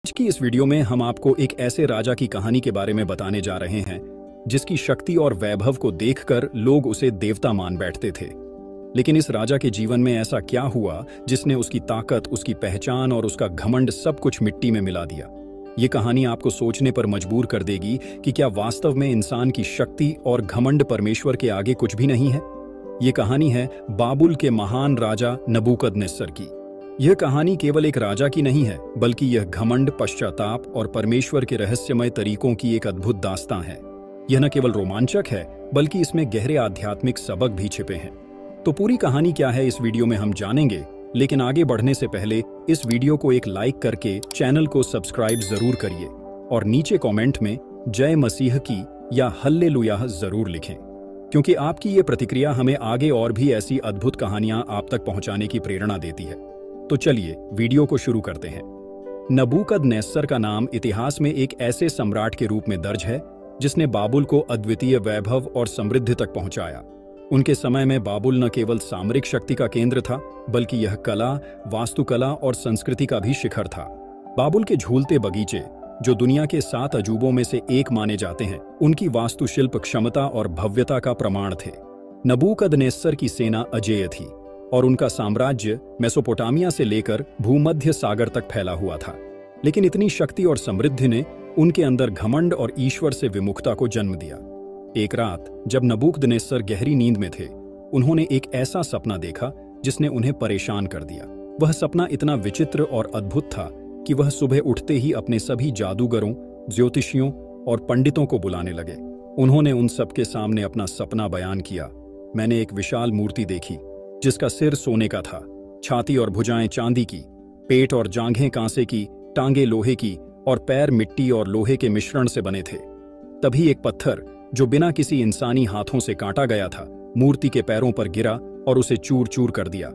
आज की इस वीडियो में हम आपको एक ऐसे राजा की कहानी के बारे में बताने जा रहे हैं जिसकी शक्ति और वैभव को देखकर लोग उसे देवता मान बैठते थे। लेकिन इस राजा के जीवन में ऐसा क्या हुआ जिसने उसकी ताकत, उसकी पहचान और उसका घमंड सब कुछ मिट्टी में मिला दिया। ये कहानी आपको सोचने पर मजबूर कर देगी कि क्या वास्तव में इंसान की शक्ति और घमंड परमेश्वर के आगे कुछ भी नहीं है। ये कहानी है बाबुल के महान राजा नबूकदनेस्सर की। यह कहानी केवल एक राजा की नहीं है, बल्कि यह घमंड, पश्चाताप और परमेश्वर के रहस्यमय तरीकों की एक अद्भुत दास्तां है। यह न केवल रोमांचक है, बल्कि इसमें गहरे आध्यात्मिक सबक भी छिपे हैं। तो पूरी कहानी क्या है इस वीडियो में हम जानेंगे, लेकिन आगे बढ़ने से पहले इस वीडियो को एक लाइक करके चैनल को सब्सक्राइब जरूर करिए और नीचे कॉमेंट में जय मसीह की या हल्लेलुयाह जरूर लिखें, क्योंकि आपकी ये प्रतिक्रिया हमें आगे और भी ऐसी अद्भुत कहानियां आप तक पहुंचाने की प्रेरणा देती है। तो चलिए वीडियो को शुरू करते हैं। नबूकदनेस्सर का नाम इतिहास में एक ऐसे सम्राट के रूप में दर्ज है जिसने बाबुल को अद्वितीय वैभव और समृद्धि तक पहुंचाया। उनके समय में बाबुल न केवल सामरिक शक्ति का केंद्र था, बल्कि यह कला, वास्तुकला और संस्कृति का भी शिखर था। बाबुल के झूलते बगीचे, जो दुनिया के 7 अजूबों में से एक माने जाते हैं, उनकी वास्तुशिल्प क्षमता और भव्यता का प्रमाण थे। नबूकदनेस्सर की सेना अजेय थी और उनका साम्राज्य मेसोपोटामिया से लेकर भूमध्य सागर तक फैला हुआ था। लेकिन इतनी शक्ति और समृद्धि ने उनके अंदर घमंड और ईश्वर से विमुखता को जन्म दिया। एक रात जब नबूकदनेस्सर गहरी नींद में थे, उन्होंने एक ऐसा सपना देखा जिसने उन्हें परेशान कर दिया। वह सपना इतना विचित्र और अद्भुत था कि वह सुबह उठते ही अपने सभी जादूगरों, ज्योतिषियों और पंडितों को बुलाने लगे। उन्होंने उन सबके सामने अपना सपना बयान किया। मैंने एक विशाल मूर्ति देखी जिसका सिर सोने का था, छाती और भुजाएं चांदी की, पेट और जांघें कांसे की, टांगे लोहे की और पैर मिट्टी और लोहे के मिश्रण से बने थे। तभी एक पत्थर, जो बिना किसी इंसानी हाथों से काटा गया था, मूर्ति के पैरों पर गिरा और उसे चूर चूर कर दिया।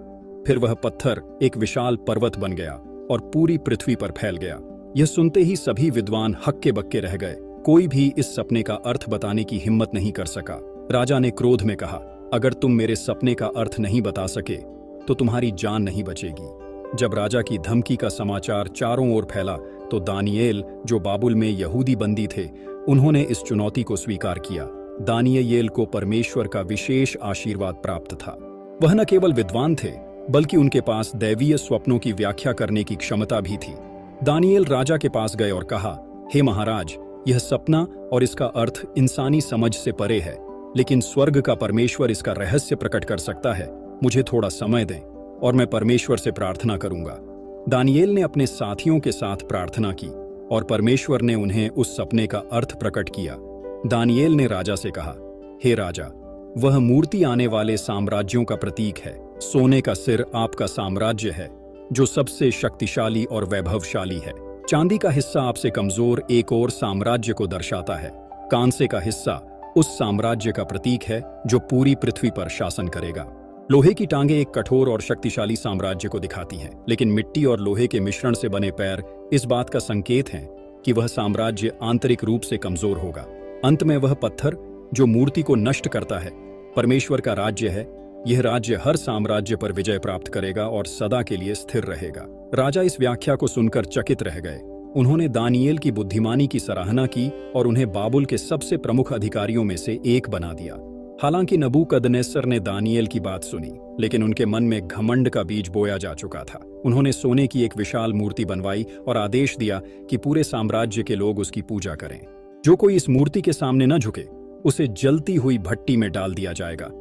फिर वह पत्थर एक विशाल पर्वत बन गया और पूरी पृथ्वी पर फैल गया। यह सुनते ही सभी विद्वान हक्के बक्के रह गए। कोई भी इस सपने का अर्थ बताने की हिम्मत नहीं कर सका। राजा ने क्रोध में कहा, अगर तुम मेरे सपने का अर्थ नहीं बता सके तो तुम्हारी जान नहीं बचेगी। जब राजा की धमकी का समाचार चारों ओर फैला तो दानियेल, जो बाबुल में यहूदी बंदी थे, उन्होंने इस चुनौती को स्वीकार किया। दानियेल को परमेश्वर का विशेष आशीर्वाद प्राप्त था। वह न केवल विद्वान थे, बल्कि उनके पास दैवीय स्वप्नों की व्याख्या करने की क्षमता भी थी। दानियेल राजा के पास गए और कहा, हे महाराज, यह सपना और इसका अर्थ इंसानी समझ से परे है, लेकिन स्वर्ग का परमेश्वर इसका रहस्य प्रकट कर सकता है। मुझे थोड़ा समय दें और मैं परमेश्वर से प्रार्थना करूंगा। दानियेल ने अपने साथियों के साथ प्रार्थना की और परमेश्वर ने उन्हें उस सपने का अर्थ प्रकट किया। दानियेल ने राजा से कहा, हे राजा, वह मूर्ति आने वाले साम्राज्यों का प्रतीक है। सोने का सिर आपका साम्राज्य है, जो सबसे शक्तिशाली और वैभवशाली है। चांदी का हिस्सा आपसे कमजोर एक और साम्राज्य को दर्शाता है। कांसे का हिस्सा उस साम्राज्य का प्रतीक है जो पूरी पृथ्वी पर शासन करेगा। लोहे की टांगें एक कठोर और शक्तिशाली साम्राज्य को दिखाती हैं, लेकिन मिट्टी और लोहे के मिश्रण से बने पैर इस बात का संकेत हैं कि वह साम्राज्य आंतरिक रूप से कमजोर होगा। अंत में वह पत्थर, जो मूर्ति को नष्ट करता है, परमेश्वर का राज्य है। यह राज्य हर साम्राज्य पर विजय प्राप्त करेगा और सदा के लिए स्थिर रहेगा। राजा इस व्याख्या को सुनकर चकित रह गए। उन्होंने दानियेल की बुद्धिमानी की सराहना की और उन्हें बाबुल के सबसे प्रमुख अधिकारियों में से एक बना दिया। हालांकि नबूकदनेस्सर ने दानियेल की बात सुनी, लेकिन उनके मन में घमंड का बीज बोया जा चुका था। उन्होंने सोने की एक विशाल मूर्ति बनवाई और आदेश दिया कि पूरे साम्राज्य के लोग उसकी पूजा करें। जो कोई इस मूर्ति के सामने न झुके, उसे जलती हुई भट्टी में डाल दिया जाएगा।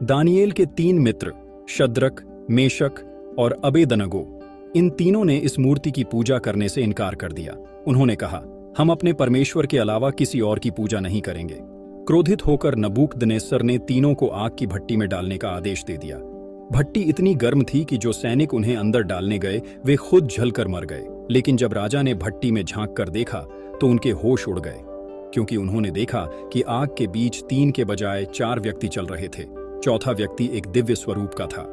दानियेल के 3 मित्र, शद्रक, मेशक और अबेदनगो, इन तीनों ने इस मूर्ति की पूजा करने से इनकार कर दिया। उन्होंने कहा, हम अपने परमेश्वर के अलावा किसी और की पूजा नहीं करेंगे। क्रोधित होकर नबूकदनेस्सर ने तीनों को आग की भट्टी में डालने का आदेश दे दिया। भट्टी इतनी गर्म थी कि जो सैनिक उन्हें अंदर डालने गए वे खुद जलकर मर गए। लेकिन जब राजा ने भट्टी में झांक कर देखा तो उनके होश उड़ गए, क्योंकि उन्होंने देखा कि आग के बीच 3 के बजाय 4 व्यक्ति चल रहे थे। चौथा व्यक्ति एक दिव्य स्वरूप का था।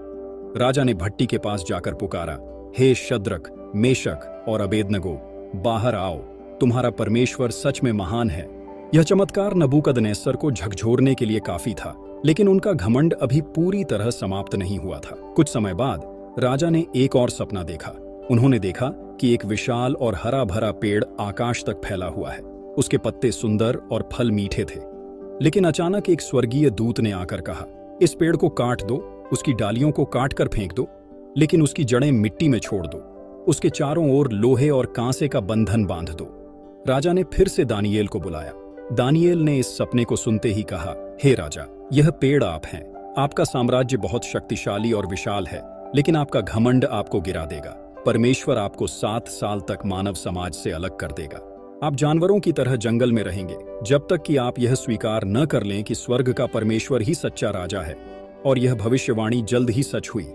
राजा ने भट्टी के पास जाकर पुकारा, हे शद्रक, मेशक और अबेदनगो, बाहर आओ, तुम्हारा परमेश्वर सच में महान है। यह चमत्कार नबूकदनेस्सर को झकझोरने के लिए काफी था, लेकिन उनका घमंड अभी पूरी तरह समाप्त नहीं हुआ था। कुछ समय बाद राजा ने एक और सपना देखा। उन्होंने देखा कि एक विशाल और हरा भरा पेड़ आकाश तक फैला हुआ है। उसके पत्ते सुंदर और फल मीठे थे। लेकिन अचानक एक स्वर्गीय दूत ने आकर कहा, इस पेड़ को काट दो, उसकी डालियों को काट कर फेंक दो, लेकिन उसकी जड़ें मिट्टी में छोड़ दो। उसके चारों ओर लोहे और कांसे का बंधन बांध दो। राजा ने फिर से दानियेल को बुलाया। दानियेल ने इस सपने को सुनते ही कहा, हे राजा, यह पेड़ आप हैं। आपका साम्राज्य बहुत शक्तिशाली और विशाल है, लेकिन आपका घमंड आपको गिरा देगा। परमेश्वर आपको 7 साल तक मानव समाज से अलग कर देगा। आप जानवरों की तरह जंगल में रहेंगे, जब तक कि आप यह स्वीकार न कर लें कि स्वर्ग का परमेश्वर ही सच्चा राजा है। और यह भविष्यवाणी जल्द ही सच हुई।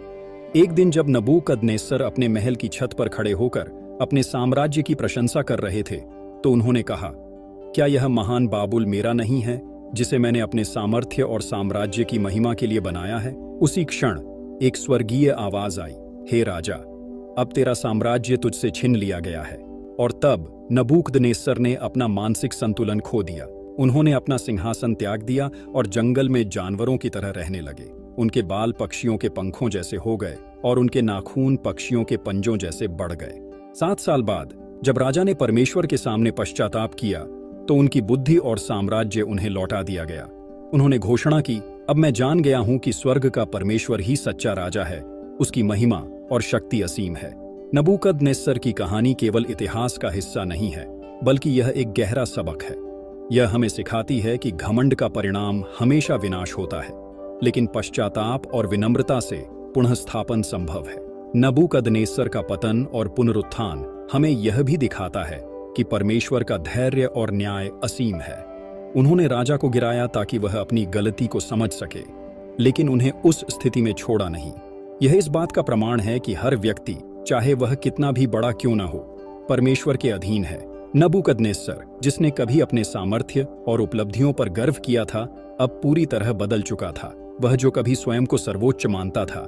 एक दिन जब नबूकदनेस्सर अपने महल की छत पर खड़े होकर अपने साम्राज्य की प्रशंसा कर रहे थे, तो उन्होंने कहा, क्या यह महान बाबुल मेरा नहीं है, जिसे मैंने अपने सामर्थ्य और साम्राज्य की महिमा के लिए बनाया है? उसी क्षण एक स्वर्गीय आवाज आई, हे राजा, अब तेरा साम्राज्य तुझसे छीन लिया गया है। और तब नबूकदनेस्सर ने अपना मानसिक संतुलन खो दिया। उन्होंने अपना सिंहासन त्याग दिया और जंगल में जानवरों की तरह रहने लगे। उनके बाल पक्षियों के पंखों जैसे हो गए और उनके नाखून पक्षियों के पंजों जैसे बढ़ गए। 7 साल बाद जब राजा ने परमेश्वर के सामने पश्चाताप किया, तो उनकी बुद्धि और साम्राज्य उन्हें लौटा दिया गया। उन्होंने घोषणा की, अब मैं जान गया हूं कि स्वर्ग का परमेश्वर ही सच्चा राजा है, उसकी महिमा और शक्ति असीम है। नबूकदनेस्सर की कहानी केवल इतिहास का हिस्सा नहीं है, बल्कि यह एक गहरा सबक है। यह हमें सिखाती है कि घमंड का परिणाम हमेशा विनाश होता है, लेकिन पश्चाताप और विनम्रता से पुनःस्थापन संभव है। नबूकदनेस्सर का पतन और पुनरुत्थान हमें यह भी दिखाता है कि परमेश्वर का धैर्य और न्याय असीम है। उन्होंने राजा को गिराया ताकि वह अपनी गलती को समझ सके, लेकिन उन्हें उस स्थिति में छोड़ा नहीं। यह इस बात का प्रमाण है कि हर व्यक्ति, चाहे वह कितना भी बड़ा क्यों न हो, परमेश्वर के अधीन है। नबूकदनेस्सर, जिसने कभी अपने सामर्थ्य और उपलब्धियों पर गर्व किया था, अब पूरी तरह बदल चुका था। वह जो कभी स्वयं को सर्वोच्च मानता था,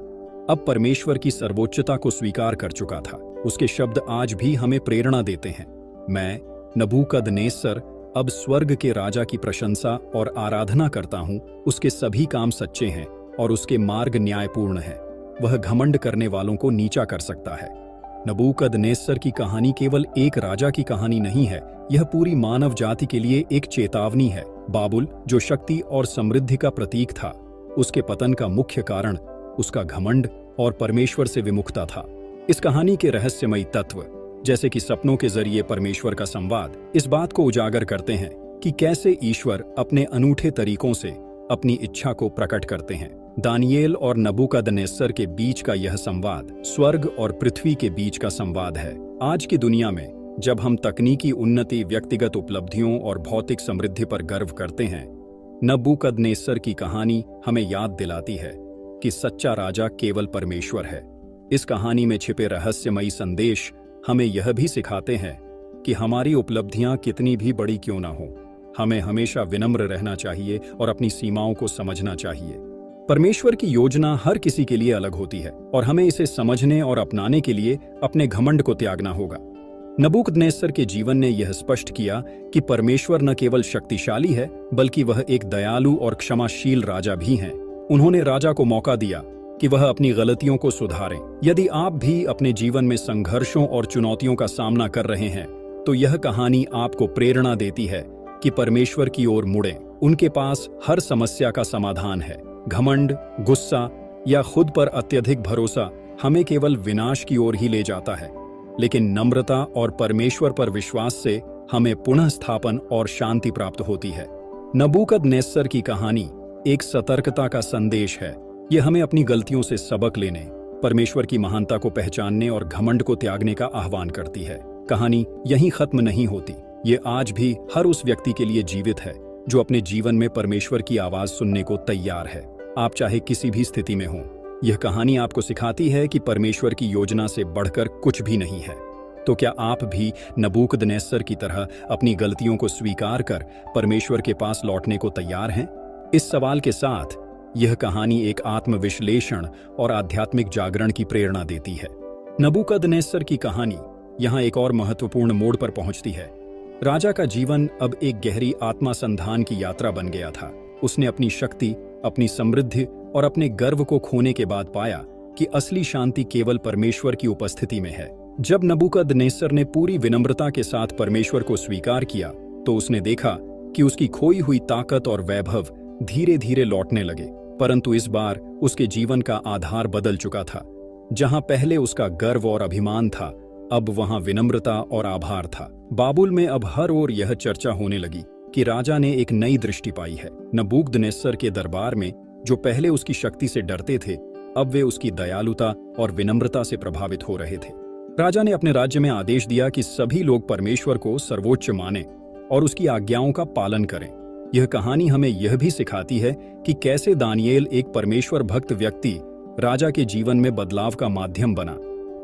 अब परमेश्वर की सर्वोच्चता को स्वीकार कर चुका था। उसके शब्द आज भी हमें प्रेरणा देते हैं। मैं नबूकदनेस्सर अब स्वर्ग के राजा की प्रशंसा और आराधना करता हूं। उसके सभी काम सच्चे हैं और उसके मार्ग न्यायपूर्ण हैं। वह घमंड करने वालों को नीचा कर सकता है। नबूकदनेस्सर की कहानी केवल एक राजा की कहानी नहीं है, यह पूरी मानव जाति के लिए एक चेतावनी है। बाबुल, जो शक्ति और समृद्धि का प्रतीक था, उसके पतन का मुख्य कारण उसका घमंड और परमेश्वर से विमुखता था। इस कहानी के रहस्यमयी तत्व, जैसे कि सपनों के जरिए परमेश्वर का संवाद, इस बात को उजागर करते हैं कि कैसे ईश्वर अपने अनूठे तरीकों से अपनी इच्छा को प्रकट करते हैं। दानियेल और नबूकदनेस्सर के बीच का यह संवाद स्वर्ग और पृथ्वी के बीच का संवाद है। आज की दुनिया में जब हम तकनीकी उन्नति, व्यक्तिगत उपलब्धियों और भौतिक समृद्धि पर गर्व करते हैं, नबूकदनेस्सर की कहानी हमें याद दिलाती है कि सच्चा राजा केवल परमेश्वर है। इस कहानी में छिपे रहस्यमयी संदेश हमें यह भी सिखाते हैं कि हमारी उपलब्धियां कितनी भी बड़ी क्यों ना हो, हमें हमेशा विनम्र रहना चाहिए और अपनी सीमाओं को समझना चाहिए। परमेश्वर की योजना हर किसी के लिए अलग होती है और हमें इसे समझने और अपनाने के लिए अपने घमंड को त्यागना होगा। नबूकदनेस्सर के जीवन ने यह स्पष्ट किया कि परमेश्वर न केवल शक्तिशाली है, बल्कि वह एक दयालु और क्षमाशील राजा भी हैं। उन्होंने राजा को मौका दिया कि वह अपनी गलतियों को सुधारें। यदि आप भी अपने जीवन में संघर्षों और चुनौतियों का सामना कर रहे हैं, तो यह कहानी आपको प्रेरणा देती है कि परमेश्वर की ओर मुड़ें। उनके पास हर समस्या का समाधान है। घमंड, गुस्सा या खुद पर अत्यधिक भरोसा हमें केवल विनाश की ओर ही ले जाता है, लेकिन नम्रता और परमेश्वर पर विश्वास से हमें पुनः स्थापन और शांति प्राप्त होती है। नबूकदनेस्सर की कहानी एक सतर्कता का संदेश है। यह हमें अपनी गलतियों से सबक लेने, परमेश्वर की महानता को पहचानने और घमंड को त्यागने का आह्वान करती है। कहानी यहीं खत्म नहीं होती। ये आज भी हर उस व्यक्ति के लिए जीवित है जो अपने जीवन में परमेश्वर की आवाज सुनने को तैयार है। आप चाहे किसी भी स्थिति में हों, यह कहानी आपको सिखाती है कि परमेश्वर की योजना से बढ़कर कुछ भी नहीं है। तो क्या आप भी नबूकदनेस्सर की तरह अपनी गलतियों को स्वीकार कर परमेश्वर के पास लौटने को तैयार हैं? इस सवाल के साथ यह कहानी एक आत्मविश्लेषण और आध्यात्मिक जागरण की प्रेरणा देती है। नबूकदनेस्सर की कहानी यहाँ एक और महत्वपूर्ण मोड़ पर पहुंचती है। राजा का जीवन अब एक गहरी आत्मासंधान की यात्रा बन गया था। उसने अपनी शक्ति, अपनी समृद्धि और अपने गर्व को खोने के बाद पाया कि असली शांति केवल परमेश्वर की उपस्थिति में है। जब नबूकदनेस्सर ने पूरी विनम्रता के साथ परमेश्वर को स्वीकार किया तो उसने देखा कि उसकी खोई हुई ताकत और वैभव धीरे धीरे लौटने लगे। परंतु इस बार उसके जीवन का आधार बदल चुका था। जहां पहले उसका गर्व और अभिमान था, अब वहां विनम्रता और आभार था। बाबुल में अब हर ओर यह चर्चा होने लगी कि राजा ने एक नई दृष्टि पाई है। नबूकदनेस्सर के दरबार में जो पहले उसकी शक्ति से डरते थे, अब वे उसकी दयालुता और विनम्रता से प्रभावित हो रहे थे। राजा ने अपने राज्य में आदेश दिया कि सभी लोग परमेश्वर को सर्वोच्च मानें और उसकी आज्ञाओं का पालन करें। यह कहानी हमें यह भी सिखाती है कि कैसे दानियेल, एक परमेश्वर भक्त व्यक्ति, राजा के जीवन में बदलाव का माध्यम बना।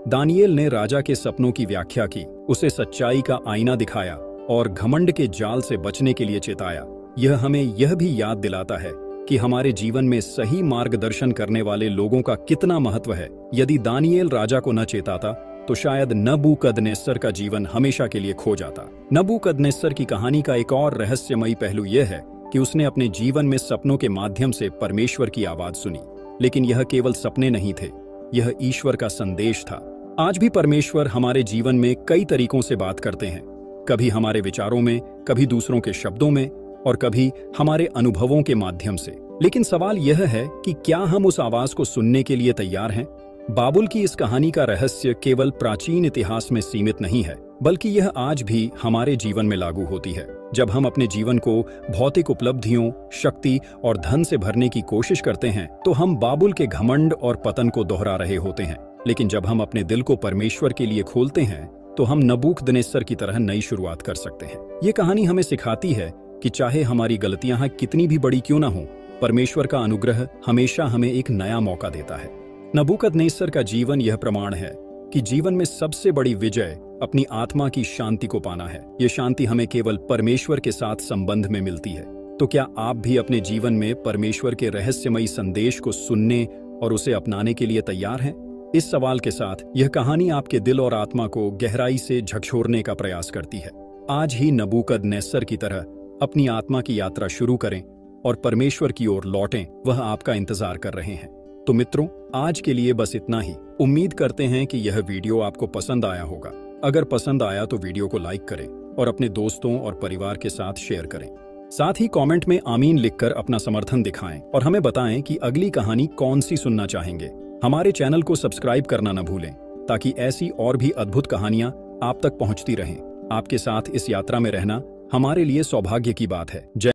दानियेल ने राजा के सपनों की व्याख्या की, उसे सच्चाई का आईना दिखाया और घमंड के जाल से बचने के लिए चेताया। यह हमें यह भी याद दिलाता है कि हमारे जीवन में सही मार्गदर्शन करने वाले लोगों का कितना महत्व है। यदि दानियेल राजा को न चेताता तो शायद नबूकदनेस्सर का जीवन हमेशा के लिए खो जाता। नबूकदनेस्सर की कहानी का एक और रहस्यमयी पहलू यह है कि उसने अपने जीवन में सपनों के माध्यम से परमेश्वर की आवाज सुनी। लेकिन यह केवल सपने नहीं थे, यह ईश्वर का संदेश था। आज भी परमेश्वर हमारे जीवन में कई तरीकों से बात करते हैं, कभी हमारे विचारों में, कभी दूसरों के शब्दों में और कभी हमारे अनुभवों के माध्यम से। लेकिन सवाल यह है कि क्या हम उस आवाज को सुनने के लिए तैयार हैं? बाबुल की इस कहानी का रहस्य केवल प्राचीन इतिहास में सीमित नहीं है, बल्कि यह आज भी हमारे जीवन में लागू होती है। जब हम अपने जीवन को भौतिक उपलब्धियों, शक्ति और धन से भरने की कोशिश करते हैं तो हम बाबुल के घमंड और पतन को दोहरा रहे होते हैं। लेकिन जब हम अपने दिल को परमेश्वर के लिए खोलते हैं तो हम नबूकदनेस्सर की तरह नई शुरुआत कर सकते हैं। ये कहानी हमें सिखाती है कि चाहे हमारी गलतियां कितनी भी बड़ी क्यों ना हो, परमेश्वर का अनुग्रह हमेशा हमें एक नया मौका देता है। नबूकदनेस्सर का जीवन यह प्रमाण है कि जीवन में सबसे बड़ी विजय अपनी आत्मा की शांति को पाना है। ये शांति हमें केवल परमेश्वर के साथ संबंध में मिलती है। तो क्या आप भी अपने जीवन में परमेश्वर के रहस्यमयी संदेश को सुनने और उसे अपनाने के लिए तैयार हैं? इस सवाल के साथ यह कहानी आपके दिल और आत्मा को गहराई से झकझोरने का प्रयास करती है। आज ही नबूकदनेस्सर की तरह अपनी आत्मा की यात्रा शुरू करें और परमेश्वर की ओर लौटें। वह आपका इंतजार कर रहे हैं। तो मित्रों, आज के लिए बस इतना ही। उम्मीद करते हैं कि यह वीडियो आपको पसंद आया होगा। अगर पसंद आया तो वीडियो को लाइक करें और अपने दोस्तों और परिवार के साथ शेयर करें। साथ ही कमेंट में आमीन लिखकर अपना समर्थन दिखाएं और हमें बताएं कि अगली कहानी कौन सी सुनना चाहेंगे। हमारे चैनल को सब्सक्राइब करना न भूलें ताकि ऐसी और भी अद्भुत कहानियां आप तक पहुंचती रहें। आपके साथ इस यात्रा में रहना हमारे लिए सौभाग्य की बात है। जय